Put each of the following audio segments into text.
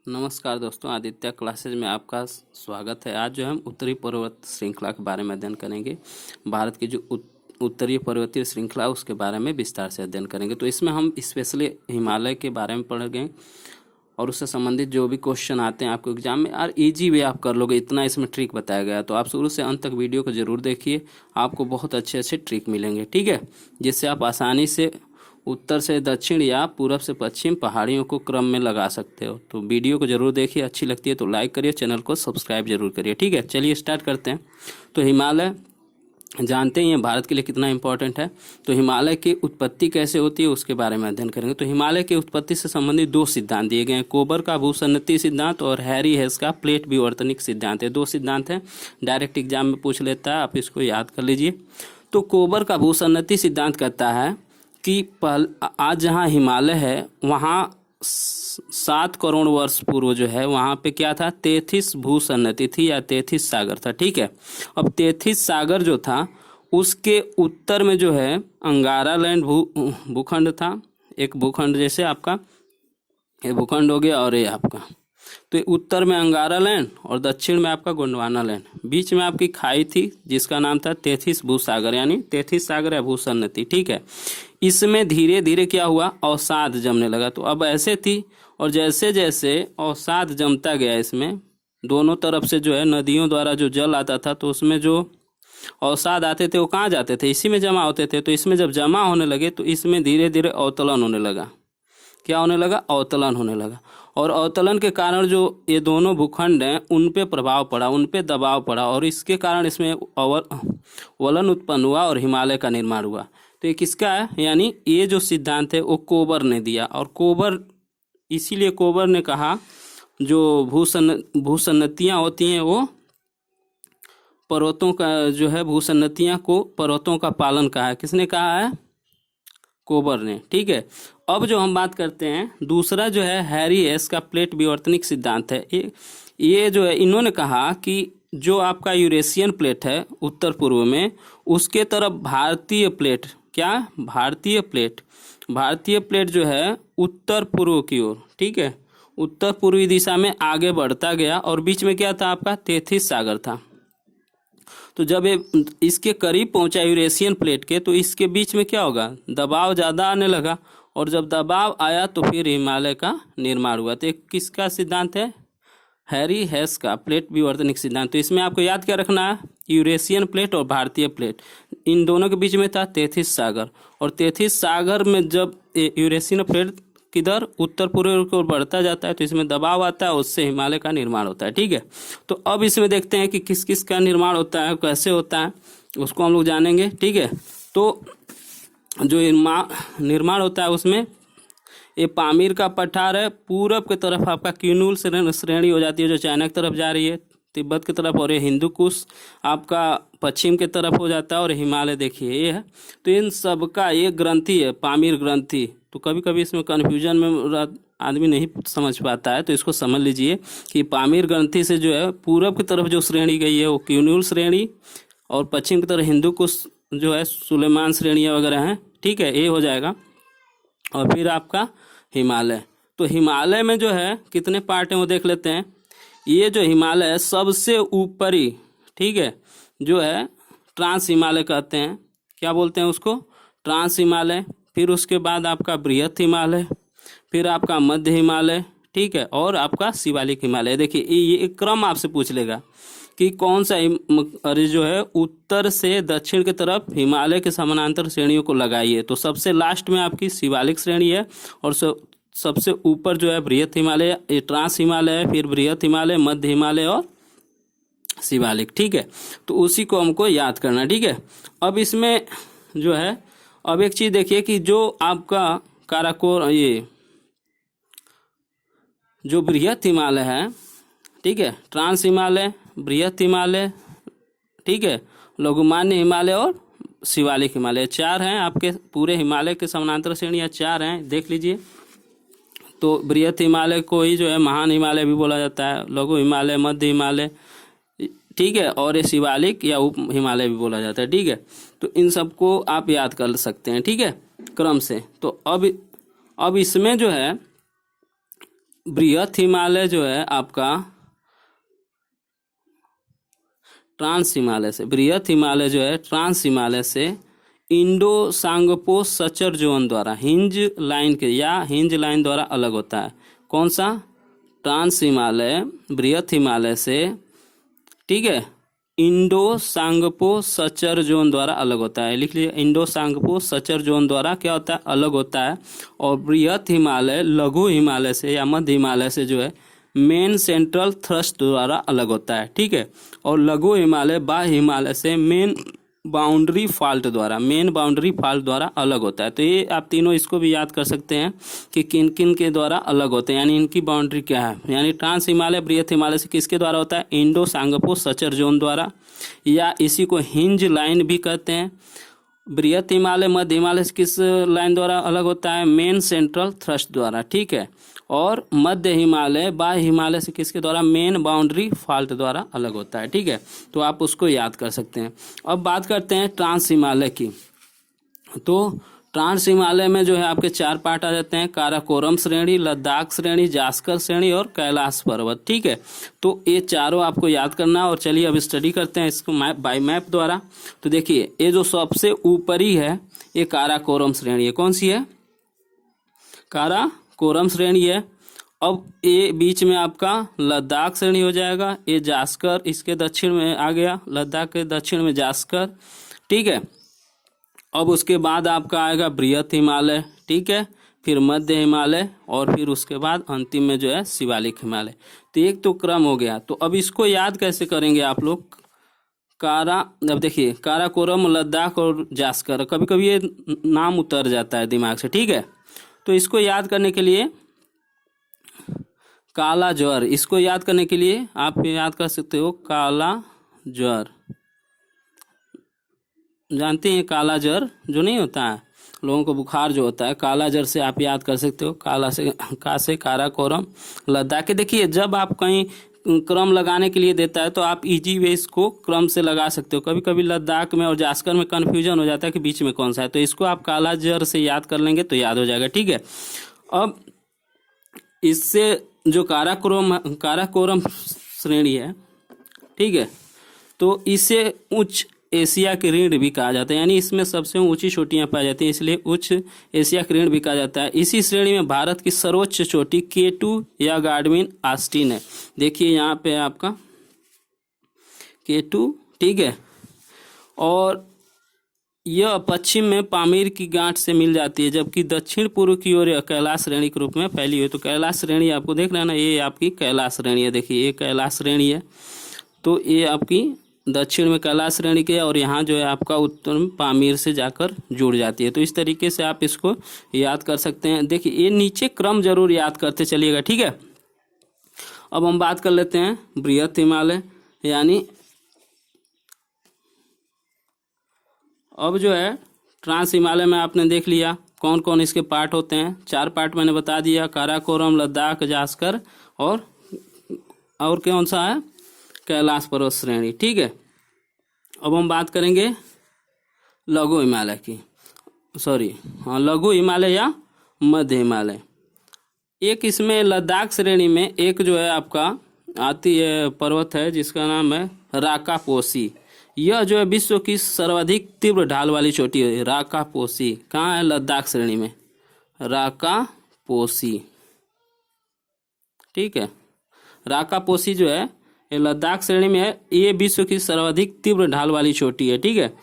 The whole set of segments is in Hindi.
नमस्कार दोस्तों, आदित्य क्लासेज में आपका स्वागत है। आज जो हम उत्तरी पर्वत श्रृंखला के बारे में अध्ययन करेंगे। भारत की जो उत्तरीय पर्वतीय श्रृंखला है उसके बारे में विस्तार से अध्ययन करेंगे। तो इसमें हम स्पेशली हिमालय के बारे में पढ़ गए और उससे संबंधित जो भी क्वेश्चन आते हैं आपको एग्जाम में और इजी वे आप कर लोगे, इतना इसमें ट्रिक बताया गया है। तो आप शुरू से अंत तक वीडियो को जरूर देखिए, आपको बहुत अच्छे अच्छे ट्रिक मिलेंगे, ठीक है, जिससे आप आसानी से उत्तर से दक्षिण या पूरब से पश्चिम पहाड़ियों को क्रम में लगा सकते हो। तो वीडियो को जरूर देखिए, अच्छी लगती है तो लाइक करिए, चैनल को सब्सक्राइब जरूर करिए, ठीक है। चलिए स्टार्ट करते हैं। तो हिमालय जानते ही हैं भारत के लिए कितना इंपॉर्टेंट है। तो हिमालय की उत्पत्ति कैसे होती है उसके बारे में अध्ययन करेंगे। तो हिमालय की उत्पत्ति से संबंधित दो सिद्धांत दिए गए हैं, कोबर का भूसन्नति सिद्धांत और हैरी हेस का प्लेट विवर्तनिक सिद्धांत है। दो सिद्धांत हैं, डायरेक्ट एग्जाम में पूछ लेता है, आप इसको याद कर लीजिए। तो कोबर का भूसन्नति सिद्धांत कहता है कि आज जहाँ हिमालय है वहाँ 7 करोड़ वर्ष पूर्व जो है वहाँ पे क्या था, तेथिस भूसन्नति थी या तेथिस सागर था, ठीक है। अब तेथिस सागर जो था उसके उत्तर में जो है अंगारा लैंड भूखंड था। एक भूखंड जैसे आपका ये भूखंड हो गया और ये आपका, तो उत्तर में अंगारा लैंड और दक्षिण में आपका गोंडवाना लैंड, बीच में आपकी खाई थी जिसका नाम था तेथिस भूसागर यानी तेथिस सागर या भूसन्नति, ठीक है। इसमें धीरे धीरे क्या हुआ, अवसाद जमने लगा। तो अब ऐसे थी और जैसे जैसे अवसाद जमता गया इसमें दोनों तरफ से जो है नदियों द्वारा जो जल आता था तो उसमें जो अवसाद आते थे वो कहाँ जाते थे, इसी में जमा होते थे। तो इसमें जब जमा होने लगे तो इसमें धीरे धीरे अवतलन होने लगा। क्या होने लगा, अवतलन होने लगा। और अवतलन के कारण जो ये दोनों भूखंड हैं उन पे प्रभाव पड़ा, उन पे दबाव पड़ा और इसके कारण इसमें वलन उत्पन्न हुआ और हिमालय का निर्माण हुआ। तो ये किसका है, यानी ये जो सिद्धांत है वो कोबर ने दिया। और कोबर इसीलिए कोबर ने कहा जो भूसन्नतियाँ होती हैं वो पर्वतों का जो है भूसन्नतियाँ को पर्वतों का पालन कहा है। किसने कहा है, कोबर ने, ठीक है। अब जो हम बात करते हैं दूसरा जो है हैरी हेस का प्लेट विवर्तनिक सिद्धांत है। ये जो है इन्होंने कहा कि जो आपका यूरेशियन प्लेट है उत्तर पूर्व में उसके तरफ भारतीय प्लेट, क्या, भारतीय प्लेट जो है उत्तर पूर्व की ओर, ठीक है, उत्तर पूर्वी दिशा में आगे बढ़ता गया और बीच में क्या था आपका तेथिस सागर था। तो जब ये इसके करीब पहुंचा यूरेशियन प्लेट के तो इसके बीच में क्या होगा, दबाव ज़्यादा आने लगा और जब दबाव आया तो फिर हिमालय का निर्माण हुआ। तो किसका सिद्धांत है, हैरी हेस का प्लेट विवर्तनिक सिद्धांत। तो इसमें आपको याद क्या रखना है, यूरेशियन प्लेट और भारतीय प्लेट, इन दोनों के बीच में था तेथिस सागर और तेथिस सागर में जब यूरेशियन प्लेट किधर उत्तर पूर्व की ओर बढ़ता जाता है तो इसमें दबाव आता है, उससे हिमालय का निर्माण होता है, ठीक है। तो अब इसमें देखते हैं कि किस किस का निर्माण होता है, कैसे होता है, उसको हम लोग जानेंगे, ठीक है। तो जो निर्माण होता है उसमें ये पामीर का पठार है, पूरब की तरफ आपका क्यूनूल श्रेणी हो जाती है जो चाइना की तरफ जा रही है तिब्बत की तरफ, और ये हिंदू कुश आपका पश्चिम की तरफ हो जाता है और हिमालय देखिए ये है। तो इन सब का ये ग्रंथि है पामीर ग्रंथि। तो कभी कभी इसमें कन्फ्यूजन में आदमी नहीं समझ पाता है, तो इसको समझ लीजिए कि पामीर ग्रंथि से जो है पूरब की तरफ जो श्रेणी गई है वो क्यूनूल श्रेणी और पश्चिम की तरफ हिंदू कुश जो है सुलेमान श्रेणियाँ वगैरह हैं, ठीक है, ये हो जाएगा। और फिर आपका हिमालय, तो हिमालय में जो है कितने पार्ट हैं वो देख लेते हैं। ये जो हिमालय है सबसे ऊपरी, ठीक है, जो है ट्रांस हिमालय कहते हैं, क्या बोलते हैं उसको, ट्रांस हिमालय। फिर उसके बाद आपका बृहत हिमालय, फिर आपका मध्य हिमालय, ठीक है, और आपका शिवालिक हिमालय। देखिए ये क्रम आपसे पूछ लेगा कि कौन सा अरे जो है उत्तर से दक्षिण की तरफ हिमालय के समानांतर श्रेणियों को लगाइए। तो सबसे लास्ट में आपकी शिवालिक श्रेणी है और सबसे ऊपर जो है बृहत हिमालय, ये ट्रांस हिमालय है, फिर बृहत हिमालय, मध्य हिमालय और शिवालिक, ठीक है। तो उसी को हमको याद करना, ठीक है। अब इसमें जो है अब एक चीज देखिए कि जो आपका काराकोर ये जो बृहत हिमालय है, ठीक है, ट्रांस हिमालय, बृहत हिमालय, ठीक है, लघुमान्य हिमालय और शिवालिक हिमालय, 4 हैं आपके पूरे हिमालय के समानांतर श्रेणियाँ 4 हैं, देख लीजिए। तो बृहत हिमालय को ही जो है महान हिमालय भी बोला जाता है, लघु हिमालय, मध्य हिमालय, ठीक है, और ये शिवालिक या उप हिमालय भी बोला जाता है, ठीक है। तो इन सबको आप याद कर सकते हैं, ठीक है, क्रम से। तो अब इसमें जो है बृहत हिमालय जो है आपका ट्रांस हिमालय से, बृहत हिमालय जो है ट्रांस हिमालय से इंडो सांगपो सचर जोन द्वारा हिंज लाइन के या हिंज लाइन द्वारा अलग होता है। कौन सा? ट्रांस हिमालय बृहत हिमालय से, ठीक है, इंडो सांगपो सचर जोन द्वारा अलग होता है। लिख लीजिए, इंडो सांगपो सचर जोन द्वारा क्या होता है? अलग होता है। और बृहत हिमालय लघु हिमालय से या मध्य हिमालय से जो है मेन सेंट्रल थ्रस्ट द्वारा अलग होता है, ठीक है। और लघु हिमालय बाह्य हिमालय से मेन बाउंड्री फॉल्ट द्वारा अलग होता है। तो ये आप तीनों इसको भी याद कर सकते हैं कि किन किन के द्वारा अलग होते हैं, यानी इनकी बाउंड्री क्या है। यानी ट्रांस हिमालय बृहत हिमालय से किसके द्वारा होता है? इंडो सांगपो सचर जोन द्वारा, या इसी को हिंज लाइन भी कहते हैं। बृहत हिमालय मध्य हिमालय से किस लाइन द्वारा अलग होता है? मेन सेंट्रल थ्रस्ट द्वारा, ठीक है। और मध्य हिमालय बाह्य हिमालय से किसके द्वारा? मेन बाउंड्री फॉल्ट द्वारा अलग होता है, ठीक है। तो आप उसको याद कर सकते हैं। अब बात करते हैं ट्रांस हिमालय की। तो ट्रांस हिमालय में जो है आपके 4 पार्ट आ जाते हैं: काराकोरम श्रेणी, लद्दाख श्रेणी, जास्कर श्रेणी और कैलाश पर्वत, ठीक है। तो ये चारों आपको याद करना है। और चलिए अब स्टडी करते हैं इसको बाय मैप द्वारा। तो देखिए, ये जो सबसे ऊपरी है ये काराकोरम श्रेणी है। कौन सी है? काराकोरम श्रेणी है। अब ये बीच में आपका लद्दाख श्रेणी हो जाएगा। ये जास्कर इसके दक्षिण में आ गया, लद्दाख के दक्षिण में जास्कर, ठीक है। अब उसके बाद आपका आएगा बृहत हिमालय, ठीक है, फिर मध्य हिमालय और फिर उसके बाद अंतिम में जो है शिवालिक हिमालय। तो एक तो क्रम हो गया। तो अब इसको याद कैसे करेंगे आप लोग? अब देखिए, काराकोरम, लद्दाख और जास्कर, कभी कभी ये नाम उतर जाता है दिमाग से, ठीक है। तो इसको याद करने के लिए काला ज्वर, इसको याद करने के लिए आप याद कर सकते हो काला ज्वर। जानते हैं काला ज्वर जो नहीं होता है, लोगों को बुखार जो होता है, काला ज्वर से आप याद कर सकते हो। का से काराकोरम, लद्दाख के। देखिए, जब आप कहीं क्रम लगाने के लिए देता है तो आप इजी वे इसको क्रम से लगा सकते हो। कभी कभी लद्दाख में और जास्कर में कन्फ्यूजन हो जाता है कि बीच में कौन सा है, तो इसको आप काला ज्वर से याद कर लेंगे तो याद हो जाएगा, ठीक है। अब इससे जो काराकोरम श्रेणी है, ठीक है, तो इसे उच्च एशिया की ऋण भी कहा जाता है। यानी इसमें सबसे ऊंची चोटियां पाई जाती हैं, इसलिए उच्च एशिया की ऋण भी कहा जाता है। इसी श्रेणी में भारत की सर्वोच्च चोटी K2 या गार्डविन आस्टीन है। देखिए यहाँ पे आपका K2, ठीक है। और यह पश्चिम में पामीर की गांठ से मिल जाती है, जबकि दक्षिण पूर्व की ओर यह कैलाश श्रेणी के रूप में फैली हुई। तो कैलाश श्रेणी आपको देख रहे हैं ना, ये आपकी कैलाश श्रेणी है। देखिए, ये कैलाश श्रेणी है, तो ये आपकी दक्षिण में कैलाश श्रेणी के, और यहाँ जो है आपका उत्तर में पामीर से जाकर जुड़ जाती है। तो इस तरीके से आप इसको याद कर सकते हैं। देखिए, ये नीचे क्रम जरूर याद करते चलिएगा, ठीक है। अब हम बात कर लेते हैं बृहत हिमालय, यानी अब जो है ट्रांस हिमालय में आपने देख लिया कौन कौन इसके पार्ट होते हैं। 4 पार्ट मैंने बता दिया: काराकोरम, लद्दाख, जास्कर और कौन सा है? कैलाश पर्वत श्रेणी, ठीक है। अब हम बात करेंगे लघु हिमालय की, लघु हिमालय या मध्य हिमालय। एक इसमें लद्दाख श्रेणी में एक जो है आपका आती है पर्वत है जिसका नाम है राकापोसी। यह जो है विश्व की सर्वाधिक तीव्र ढाल वाली चोटी है। राकापोसी कहाँ है? लद्दाख श्रेणी में, राकापोसी, ठीक है। राकापोसी जो है ये लद्दाख श्रेणी में है। ये विश्व की सर्वाधिक तीव्र ढाल वाली चोटी है, ठीक है।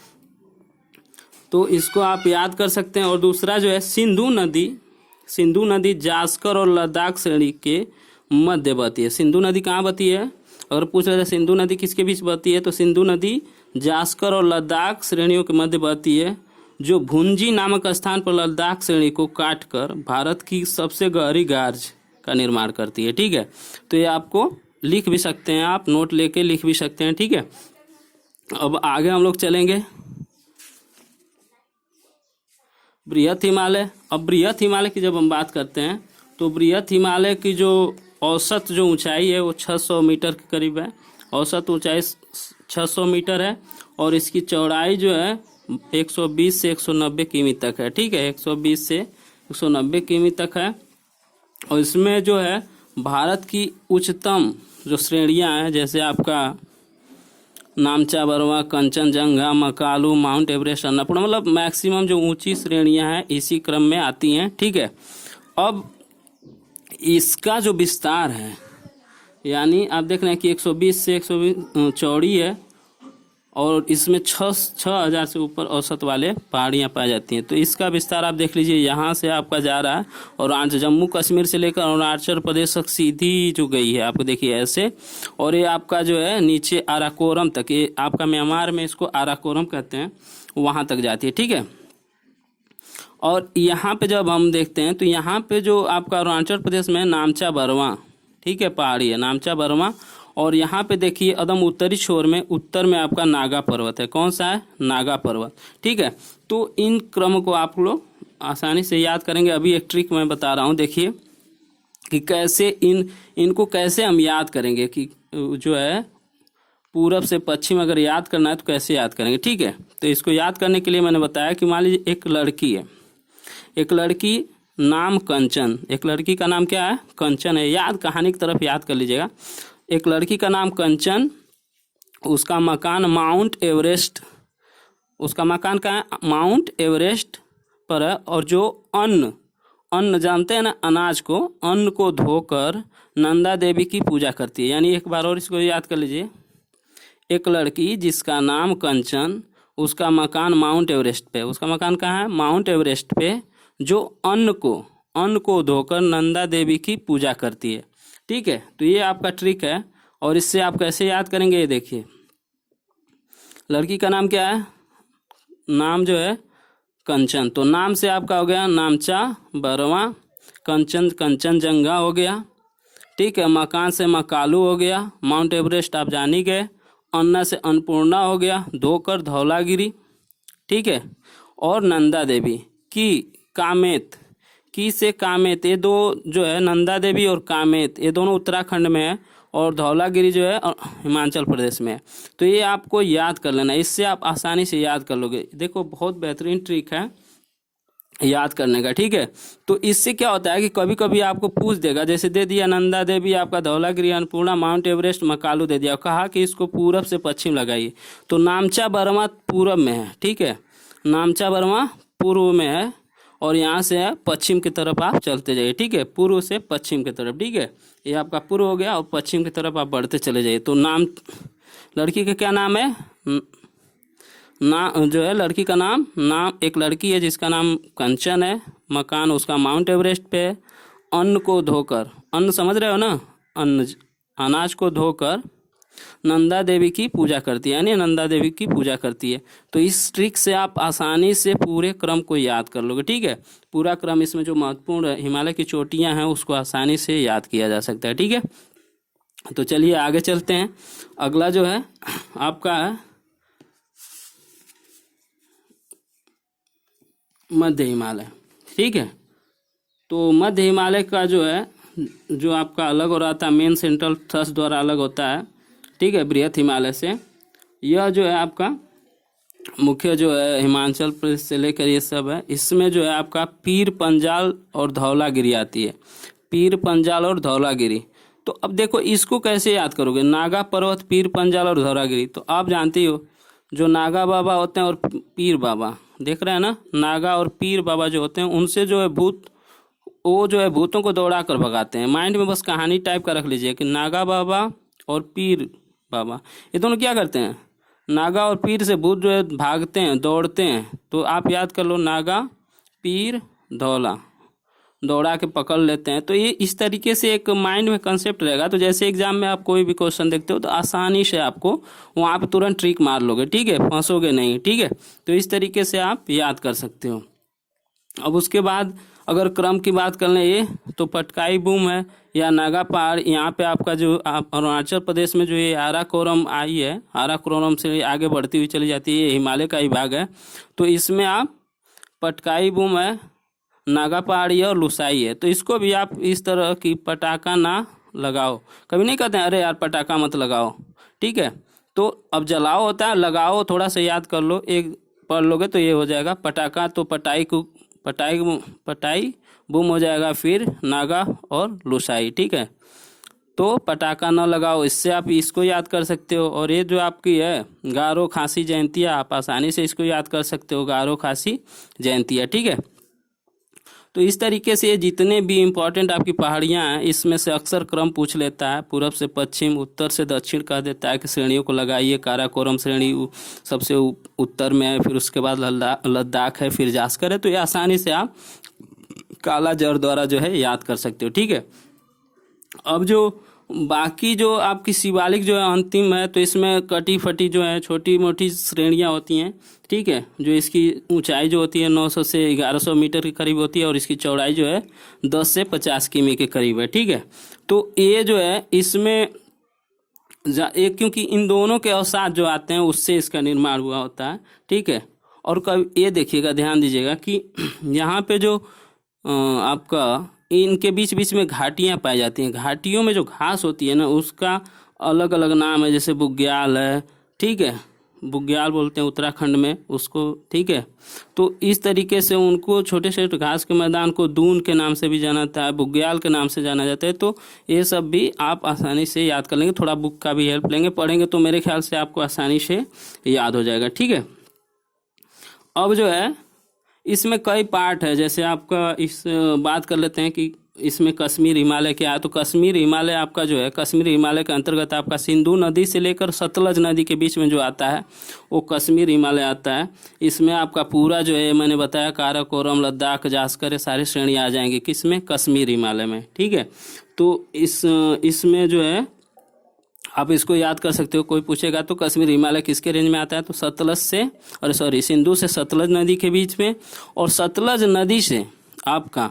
तो इसको आप याद कर सकते हैं। और दूसरा जो है सिंधु नदी जास्कर और लद्दाख श्रेणी के मध्य बहती है। सिंधु नदी कहाँ बहती है? अगर पूछ रहे थे सिंधु नदी किसके बीच बहती है, तो सिंधु नदी जास्कर और लद्दाख श्रेणियों के मध्य बहती है, जो भुंजी नामक स्थान पर लद्दाख श्रेणी को काटकर भारत की सबसे गहरी गार्ज का निर्माण करती है, ठीक है। तो ये आपको लिख भी सकते हैं, आप नोट लेके लिख भी सकते हैं, ठीक है। अब आगे हम लोग चलेंगे बृहत हिमालय। अब बृहत हिमालय की जब हम बात करते हैं तो बृहत हिमालय की जो औसत जो ऊंचाई है वो 600 मीटर के करीब है। औसत ऊंचाई 600 मीटर है और इसकी चौड़ाई जो है 120 से 190 किमी तक है, ठीक है। 120 से 190 किमी तक है। और इसमें जो है भारत की उच्चतम जो श्रेणियां हैं, जैसे आपका नामचा बरवा, कंचनजंगा, मकालू, माउंट एवरेस्ट, अन्नपूर्णा, मतलब मैक्सिमम जो ऊंची श्रेणियां हैं इसी क्रम में आती हैं। ठीक है, अब इसका जो विस्तार है, यानी आप देख रहे हैं कि 120 से 120 चौड़ी है और इसमें 6,000 से ऊपर औसत वाले पहाड़ियाँ पाई जाती हैं। तो इसका विस्तार आप देख लीजिए, यहाँ से आपका जा रहा है और आज जम्मू कश्मीर से लेकर अरुणाचल प्रदेश तक सीधी जो गई है, आपको देखिए ऐसे, और ये आपका जो है नीचे आराकोरम तक, ये आपका म्यांमार में इसको आराकोरम कहते हैं, वहाँ तक जाती है। ठीक है, और यहाँ पे जब हम देखते हैं तो यहाँ पे जो आपका अरुणाचल प्रदेश में नामचा बरवा, ठीक है, पहाड़ी है नामचा बरवा, और यहाँ पे देखिए एकदम उत्तरी छोर में उत्तर में आपका नागा पर्वत है। कौन सा है? नागा पर्वत। ठीक है, तो इन क्रम को आप लोग आसानी से याद करेंगे। अभी एक ट्रिक मैं बता रहा हूँ, देखिए कि कैसे इनको कैसे हम याद करेंगे, कि जो है पूरब से पश्चिम अगर याद करना है तो कैसे याद करेंगे। ठीक है, तो इसको याद करने के लिए मैंने बताया कि मान लीजिए एक लड़की है, एक लड़की नाम कंचन, एक लड़की का नाम क्या है? कंचन है। याद कहानी की तरफ याद कर लीजिएगा। एक लड़की का नाम कंचन, उसका मकान माउंट एवरेस्ट, उसका मकान कहाँ है? माउंट एवरेस्ट पर है। और जो अन्न जानते हैं ना, अनाज को, अन्न को धोकर नंदा देवी की पूजा करती है। यानी एक बार और इसको याद कर लीजिए, एक लड़की जिसका नाम कंचन, उसका मकान माउंट एवरेस्ट पे, उसका मकान कहाँ है? माउंट एवरेस्ट पे, जो अन्न को धोकर नंदा देवी की पूजा करती है। ठीक है, तो ये आपका ट्रिक है। और इससे आप कैसे याद करेंगे, ये देखिए, लड़की का नाम क्या है? नाम जो है कंचन, तो नाम से आपका हो गया नामचा बरवा, कंचनजंगा हो गया। ठीक है, मकान से मकालू हो गया, माउंट एवरेस्ट आप जान ही गए, अन्ना से अन्नपूर्णा हो गया, धोकर धौलागिरी। ठीक है, और नंदा देवी की कामेत, की से कामेत, ये दो जो है नंदा देवी और कामेत, ये दोनों उत्तराखंड में है, और धौलागिरी जो है हिमाचल प्रदेश में है। तो ये आपको याद कर लेना, इससे आप आसानी से याद कर लोगे। देखो बहुत बेहतरीन ट्रिक है याद करने का। ठीक है, तो इससे क्या होता है कि कभी कभी आपको पूछ देगा, जैसे दे दिया नंदा देवी, आपका धौलागिरी, अन्नपूर्णा, माउंट एवरेस्ट, मकालू दे दिया, कहा कि इसको पूरब से पश्चिम लगाइए, तो नामचा बरवा पूरब में है। ठीक है, नामचा बरवा पूर्व में है, और यहाँ से पश्चिम की तरफ आप चलते जाइए। ठीक है, पूर्व से पश्चिम की तरफ। ठीक है, ये आपका पूर्व हो गया, और पश्चिम की तरफ आप बढ़ते चले जाइए। तो नाम, लड़की का क्या नाम है? जो है लड़की का नाम, एक लड़की है जिसका नाम कंचन है, मकान उसका माउंट एवरेस्ट पे है, अन्न को धोकर, अन्न समझ रहे हो ना, अनाज को धोकर नंदा देवी की पूजा करती है, यानी नंदा देवी की पूजा करती है। तो इस ट्रिक से आप आसानी से पूरे क्रम को याद कर लोगे। ठीक है, पूरा क्रम, इसमें जो महत्वपूर्ण हिमालय की चोटियां हैं उसको आसानी से याद किया जा सकता है। ठीक है, तो चलिए आगे चलते हैं। अगला जो है आपका मध्य हिमालय। ठीक है, तो मध्य हिमालय का जो है, जो आपका अलग हो रहा था, मेन सेंट्रल थ्रस्ट द्वारा अलग होता है। ठीक है, बृहत हिमालय से, यह जो है आपका मुख्य जो है हिमाचल प्रदेश से लेकर ये सब है, इसमें जो है आपका पीर पंजाल और धौलागिरी आती है, पीर पंजाल और धौलागिरी। तो अब देखो इसको कैसे याद करोगे, नागा पर्वत, पीर पंजाल और धौलागिरी, तो आप जानते ही हो जो नागा बाबा होते हैं और पीर बाबा, देख रहे हैं ना, नागा और पीर बाबा जो होते हैं, उनसे जो है वो जो है भूतों को दौड़ा कर भगाते हैं। माइंड में बस कहानी टाइप का रख लीजिए कि नागा बाबा और पीर बाबा, ये दोनों क्या करते हैं? नागा और पीर से भूत जो है भागते हैं, दौड़ते हैं। तो आप याद कर लो, नागा, पीर, धौला, दौड़ा के पकड़ लेते हैं। तो ये इस तरीके से एक माइंड में कंसेप्ट रहेगा। तो जैसे एग्जाम में आप कोई भी क्वेश्चन देखते हो तो आसानी से आपको वहाँ पे तुरंत ट्रिक मार लोगे। ठीक है, फंसोगे नहीं। ठीक है, तो इस तरीके से आप याद कर सकते हो। अब उसके बाद अगर क्रम की बात कर लें, ये तो पटकाई बूम है या नागा पहाड़, यहाँ पे आपका जो अरुणाचल प्रदेश में जो ये आराकोरम आई है, आराकोरम से आगे बढ़ती हुई चली जाती है, ये हिमालय का ही भाग है। तो इसमें आप पटकाई बूम है, नागा पहाड़ी है और लुसाई है। तो इसको भी आप इस तरह की पटाखा ना लगाओ, कभी नहीं कहते हैं अरे यार पटाखा मत लगाओ। ठीक है, तो अब जलाओ होता है, लगाओ थोड़ा सा याद कर लो, एक पढ़ लोगे तो ये हो जाएगा। पटाखा तो पटाई बुम हो जाएगा फिर नागा और लुसाई, ठीक है। तो पटाखा न लगाओ, इससे आप इसको याद कर सकते हो। और ये जो आपकी है गारो खासी जयंतिया, आप आसानी से इसको याद कर सकते हो, गारो खासी जयंतिया, ठीक है। तो इस तरीके से ये जितने भी इम्पोर्टेंट आपकी पहाड़ियाँ हैं इसमें से अक्सर क्रम पूछ लेता है, पूरब से पश्चिम, उत्तर से दक्षिण कह देता है कि श्रेणियों को लगाइए। काराकोरम श्रेणी सबसे उत्तर में है, फिर उसके बाद लद्दाख है, फिर जास्कर है। तो ये आसानी से आप काला जर द्वारा जो है याद कर सकते हो, ठीक है। अब जो बाकी जो आपकी शिवालिक जो है अंतिम है, तो इसमें कटी फटी जो है छोटी मोटी श्रेणियां होती हैं, ठीक है। जो इसकी ऊंचाई जो होती है 900 से 1100 मीटर के करीब होती है और इसकी चौड़ाई जो है 10 से 50 किमी के करीब है, ठीक है। तो ये जो है इसमें एक, क्योंकि इन दोनों के अवसाद जो आते हैं उससे इसका निर्माण हुआ होता है, ठीक है। और कभी ये देखिएगा, ध्यान दीजिएगा कि यहाँ पे जो आपका इनके बीच बीच में घाटियां पाई जाती हैं। घाटियों में जो घास होती है ना उसका अलग अलग नाम है, जैसे बुग्याल है, ठीक है। बुग्याल बोलते हैं उत्तराखंड में उसको, ठीक है। तो इस तरीके से उनको छोटे छोटे घास के मैदान को दून के नाम से भी जाना जाता है, बुग्याल के नाम से जाना जाता है। तो ये सब भी आप आसानी से याद कर लेंगे, थोड़ा बुक का भी हेल्प लेंगे, पढ़ेंगे तो मेरे ख्याल से आपको आसानी से याद हो जाएगा, ठीक है। अब जो है इसमें कई पार्ट है, जैसे आपका इस बात कर लेते हैं कि इसमें कश्मीर हिमालय क्या है। तो कश्मीर हिमालय आपका जो है, कश्मीर हिमालय के अंतर्गत आपका सिंधु नदी से लेकर सतलज नदी के बीच में जो आता है वो कश्मीर हिमालय आता है। इसमें आपका पूरा जो है मैंने बताया काराकोरम, लद्दाख, जास्कर, ये सारी श्रेणी आ जाएंगी किसमें, कश्मीर हिमालय में, ठीक है। तो इसमें जो है आप इसको याद कर सकते हो। कोई पूछेगा तो कश्मीर हिमालय किसके रेंज में आता है, तो सतलज से, और सॉरी सिंधु से सतलज नदी के बीच में, और सतलज नदी से आपका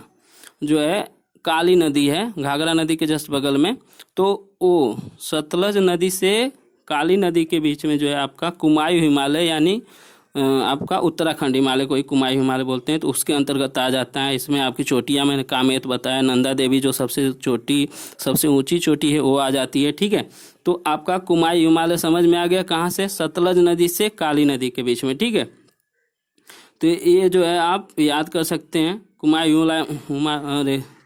जो है काली नदी है घाघरा नदी के जस्ट बगल में, तो वो सतलज नदी से काली नदी के बीच में जो है आपका कुमायूं हिमालय, यानी आपका उत्तराखंड हिमालय को ही कुमायूं हिमालय बोलते हैं, तो उसके अंतर्गत आ जाता है। इसमें आपकी चोटियां मैंने कामेत बताया, नंदा देवी जो सबसे ऊंची चोटी है वो आ जाती है, ठीक है। तो आपका कुमायूं हिमालय समझ में आ गया, कहाँ से, सतलज नदी से काली नदी के बीच में, ठीक है। तो ये जो है आप याद कर सकते हैं।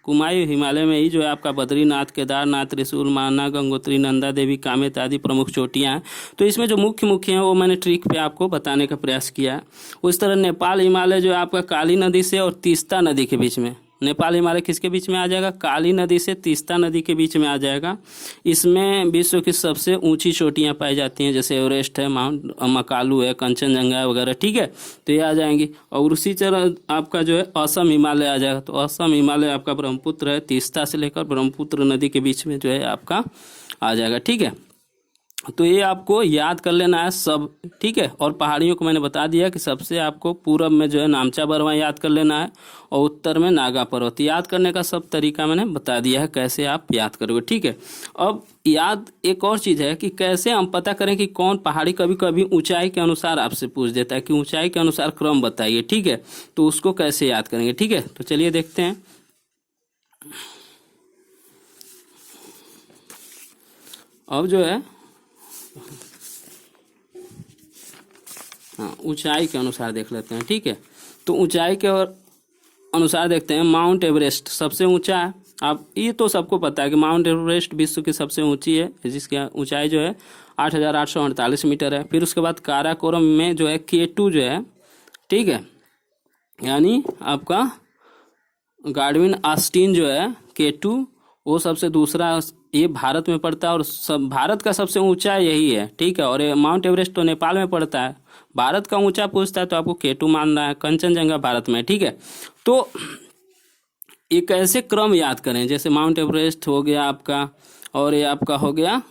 कुमायूं हिमालय में ही जो है आपका बद्रीनाथ, केदारनाथ, त्रिशूल, माना, गंगोत्री, नंदा देवी, कामेत आदि प्रमुख चोटियां हैं। तो इसमें जो मुख्य हैं वो मैंने ट्रिक पे आपको बताने का प्रयास किया है। उस तरह नेपाल हिमालय जो है आपका काली नदी से और तीस्ता नदी के बीच में, नेपाल हिमालय किसके बीच में आ जाएगा, काली नदी से तीस्ता नदी के बीच में आ जाएगा। इसमें विश्व की सबसे ऊंची चोटियां पाई जाती हैं, जैसे एवरेस्ट है, माउंट मकालू है, कंचनजंगा वगैरह, ठीक है। तो ये आ जाएंगी। और उसी तरह आपका जो है असम हिमालय आ जाएगा। तो असम हिमालय आपका ब्रह्मपुत्र है, तीस्ता से लेकर ब्रह्मपुत्र नदी के बीच में जो है आपका आ जाएगा, ठीक है। तो ये आपको याद कर लेना है सब, ठीक है। और पहाड़ियों को मैंने बता दिया कि सबसे आपको पूरब में जो है नामचा बरवा याद कर लेना है और उत्तर में नागा पर्वत। याद करने का सब तरीका मैंने बता दिया है, कैसे आप याद करोगे, ठीक है। अब याद एक और चीज़ है कि कैसे हम पता करें कि कौन पहाड़ी, कभी कभी ऊंचाई के अनुसार आपसे पूछ देता है कि ऊंचाई के अनुसार क्रम बताइए, ठीक है। तो उसको कैसे याद करेंगे, ठीक है। तो चलिए देखते हैं। अब जो है हाँ, ऊंचाई के अनुसार देख लेते हैं, ठीक है। तो ऊंचाई के अनुसार देखते हैं। माउंट एवरेस्ट सबसे ऊंचा है। आप ये तो सबको पता है कि माउंट एवरेस्ट विश्व की सबसे ऊंची है, जिसकी ऊंचाई जो है 8,848 मीटर है। फिर उसके बाद काराकोरम में जो है K2 जो है, ठीक है, यानी आपका गार्डविन ऑस्टिन जो है K2, वो सबसे दूसरा, ये भारत में पड़ता है और सब भारत का सबसे ऊंचा यही है, ठीक है। और ये माउंट एवरेस्ट तो नेपाल में पड़ता है। भारत का ऊंचा पूछता है तो आपको K2 मानना है। कंचनजंगा भारत में, ठीक है। तो ये कैसे क्रम याद करें, जैसे माउंट एवरेस्ट हो गया आपका, और ये आपका हो गया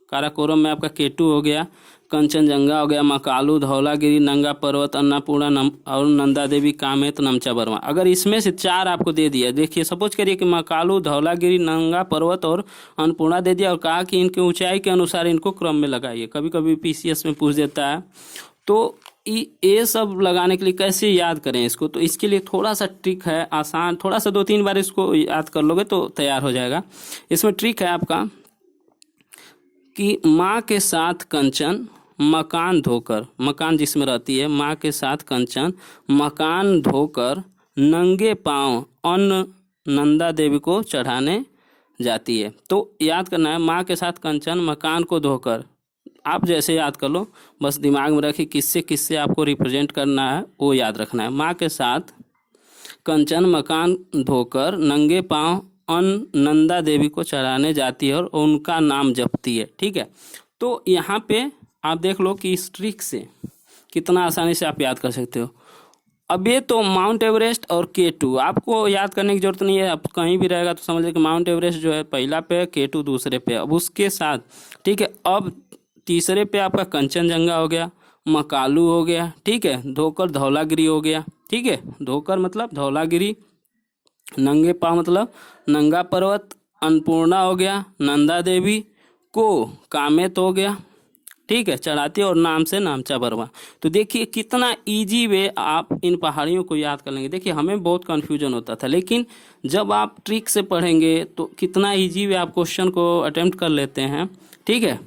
काराकोरम में आपका K2 हो गया, कंचनजंगा हो गया, मकालू, धौलागिरी, नंगा पर्वत, अन्नपूर्णा और नंदा देवी, कामेत, नमचा बर्मा। अगर इसमें से 4 आपको दे दिया, देखिए सपोज करिए कि मकालू, धौलागिरी, नंगा पर्वत और अन्नपूर्णा दे दिया और कहा कि इनके ऊंचाई के अनुसार इनको क्रम में लगाइए। कभी कभी PCS में पूछ देता है। तो ये सब लगाने के लिए कैसे याद करें इसको, तो इसके लिए थोड़ा सा ट्रिक है, आसान, थोड़ा सा 2-3 बार इसको याद कर लोगे तो तैयार हो जाएगा। इसमें ट्रिक है आपका कि माँ के साथ कंचन, मकान धोकर, मकान जिसमें रहती है, माँ के साथ कंचन, मकान धोकर नंगे पांव अन्न नंदा देवी को चढ़ाने जाती है। तो याद करना है, माँ के साथ कंचन मकान को धोकर, आप जैसे याद कर लो, बस दिमाग में रखिए किससे किससे आपको रिप्रेजेंट करना है वो याद रखना है। माँ के साथ कंचन मकान धोकर नंगे पांव अन्न नंदा देवी को चढ़ाने जाती है और उनका नाम जपती है। ठीक है, तो यहाँ पे आप देख लो कि इस ट्रिक से कितना आसानी से आप याद कर सकते हो। अब ये तो माउंट एवरेस्ट और K2 आपको याद करने की जरूरत नहीं है, अब कहीं भी रहेगा तो समझ लीजिए कि माउंट एवरेस्ट जो है पहला पे, K2 दूसरे पे। अब उसके साथ ठीक है, अब तीसरे पे आपका कंचनजंगा हो गया, मकालू हो गया, ठीक है, धोकर धौलागिरी हो गया। ठीक है, धोकर मतलब धौलागिरी, नंगे पाँव मतलब नंगा पर्वत, अन्नपूर्णा हो गया, नंदा देवी को कामेत हो गया, ठीक है, चढ़ाती और नाम से नामचा बरवा। तो देखिए कितना इजी वे आप इन पहाड़ियों को याद कर लेंगे। देखिए हमें बहुत कन्फ्यूजन होता था, लेकिन जब आप ट्रिक से पढ़ेंगे तो कितना इजी वे आप क्वेश्चन को अटेम्प्ट कर लेते हैं। ठीक है,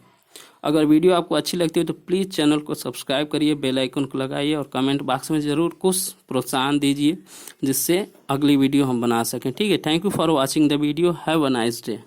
अगर वीडियो आपको अच्छी लगती है तो प्लीज़ चैनल को सब्सक्राइब करिए, बेल आइकन को लगाइए और कमेंट बॉक्स में ज़रूर कुछ प्रोत्साहन दीजिए जिससे अगली वीडियो हम बना सकें। ठीक है, thank you for watching the video, have a nice day.